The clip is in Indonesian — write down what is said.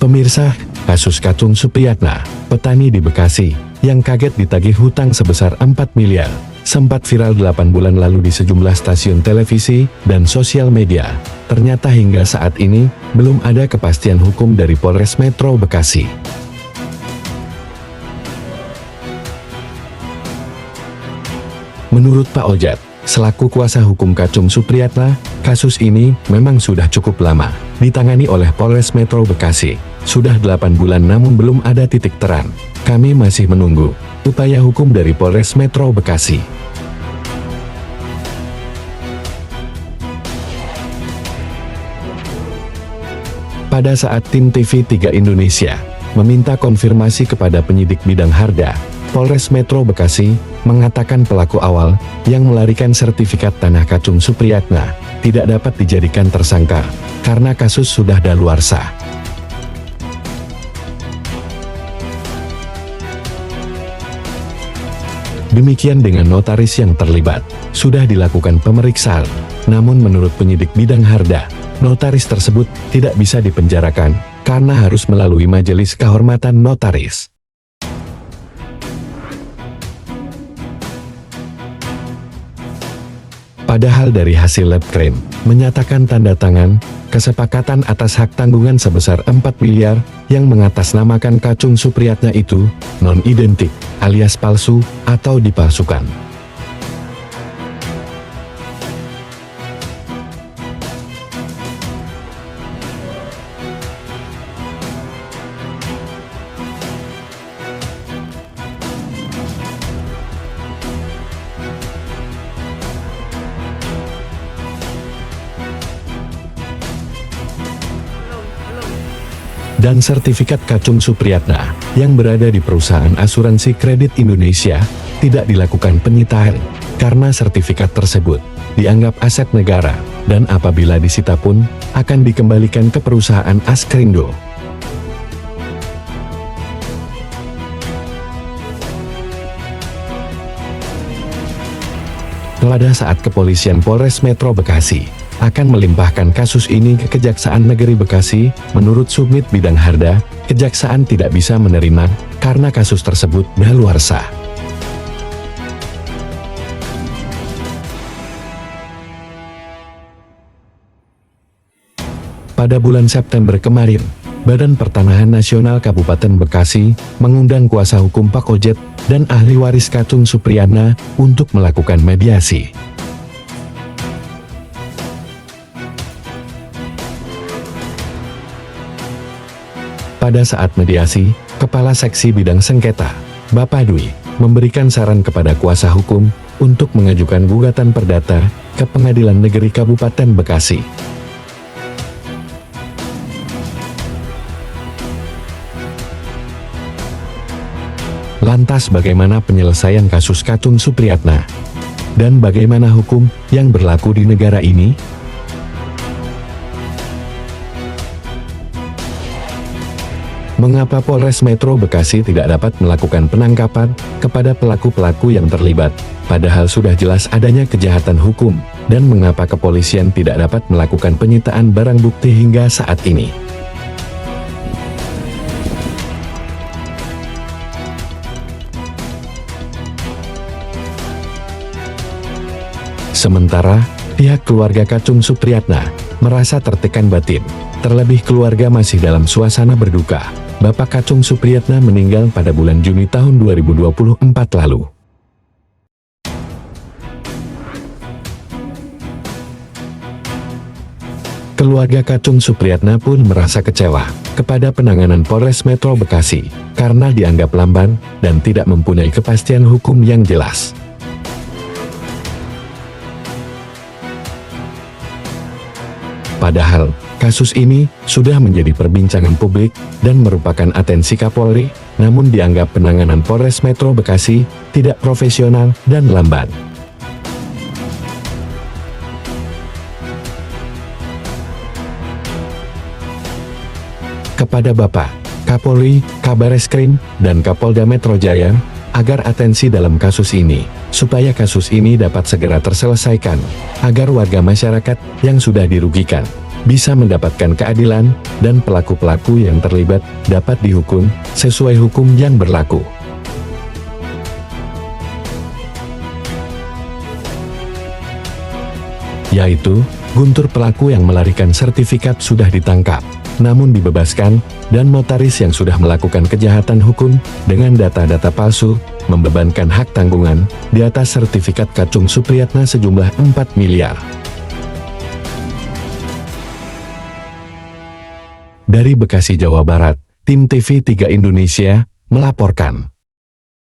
Pemirsa, kasus Kacung Supriyatna, petani di Bekasi, yang kaget ditagih hutang sebesar 4 miliar, sempat viral 8 bulan lalu di sejumlah stasiun televisi dan sosial media. Ternyata hingga saat ini, belum ada kepastian hukum dari Polres Metro Bekasi. Menurut Pak Ojat, selaku kuasa hukum Kacung Supriyatna, kasus ini memang sudah cukup lama ditangani oleh Polres Metro Bekasi. Sudah 8 bulan namun belum ada titik terang. Kami masih menunggu upaya hukum dari Polres Metro Bekasi. Pada saat tim TV3 Indonesia meminta konfirmasi kepada penyidik bidang Harda, Polres Metro Bekasi mengatakan pelaku awal yang melarikan sertifikat tanah Kacung Supriyatna tidak dapat dijadikan tersangka karena kasus sudah daluarsa. Demikian dengan notaris yang terlibat, sudah dilakukan pemeriksaan, namun menurut penyidik bidang Harda, notaris tersebut tidak bisa dipenjarakan karena harus melalui majelis kehormatan notaris. Padahal dari hasil lab crime, menyatakan tanda tangan, kesepakatan atas hak tanggungan sebesar 4 miliar, yang mengatasnamakan Kacung Supriyatna itu, non-identik, alias palsu, atau dipalsukan. Dan sertifikat Kacung Supriyatna yang berada di perusahaan asuransi kredit Indonesia tidak dilakukan penyitaan karena sertifikat tersebut dianggap aset negara dan apabila disita pun akan dikembalikan ke perusahaan Askrindo. Pada saat kepolisian Polres Metro Bekasi akan melimpahkan kasus ini ke Kejaksaan Negeri Bekasi, menurut Subdit Bidang Harda, Kejaksaan tidak bisa menerima karena kasus tersebut daluarsa. Pada bulan September kemarin, Badan Pertanahan Nasional Kabupaten Bekasi mengundang kuasa hukum Pak Ojat dan ahli waris Kacung Supriyatna untuk melakukan mediasi. Pada saat mediasi, Kepala Seksi Bidang Sengketa, Bapak Dwi, memberikan saran kepada kuasa hukum untuk mengajukan gugatan perdata ke Pengadilan Negeri Kabupaten Bekasi. Lantas bagaimana penyelesaian kasus Kacung Supriyatna? Dan bagaimana hukum yang berlaku di negara ini? Mengapa Polres Metro Bekasi tidak dapat melakukan penangkapan kepada pelaku-pelaku yang terlibat, padahal sudah jelas adanya kejahatan hukum, dan mengapa kepolisian tidak dapat melakukan penyitaan barang bukti hingga saat ini? Sementara, pihak keluarga Kacung Supriyatna merasa tertekan batin, terlebih keluarga masih dalam suasana berduka. Bapak Kacung Supriyatna meninggal pada bulan Juni tahun 2024 lalu. Keluarga Kacung Supriyatna pun merasa kecewa kepada penanganan Polres Metro Bekasi karena dianggap lamban dan tidak mempunyai kepastian hukum yang jelas. Padahal, kasus ini sudah menjadi perbincangan publik dan merupakan atensi Kapolri, namun dianggap penanganan Polres Metro Bekasi tidak profesional dan lamban. Kepada Bapak Kapolri, Kabareskrim, dan Kapolda Metro Jaya, agar atensi dalam kasus ini, supaya kasus ini dapat segera terselesaikan, agar warga masyarakat yang sudah dirugikan bisa mendapatkan keadilan, dan pelaku-pelaku yang terlibat dapat dihukum sesuai hukum yang berlaku. Yaitu, Guntur pelaku yang melarikan sertifikat sudah ditangkap, namun dibebaskan, dan notaris yang sudah melakukan kejahatan hukum dengan data-data palsu, membebankan hak tanggungan di atas sertifikat Kacung Supriyatna sejumlah 4 miliar. Dari Bekasi, Jawa Barat, Tim TV3 Indonesia melaporkan.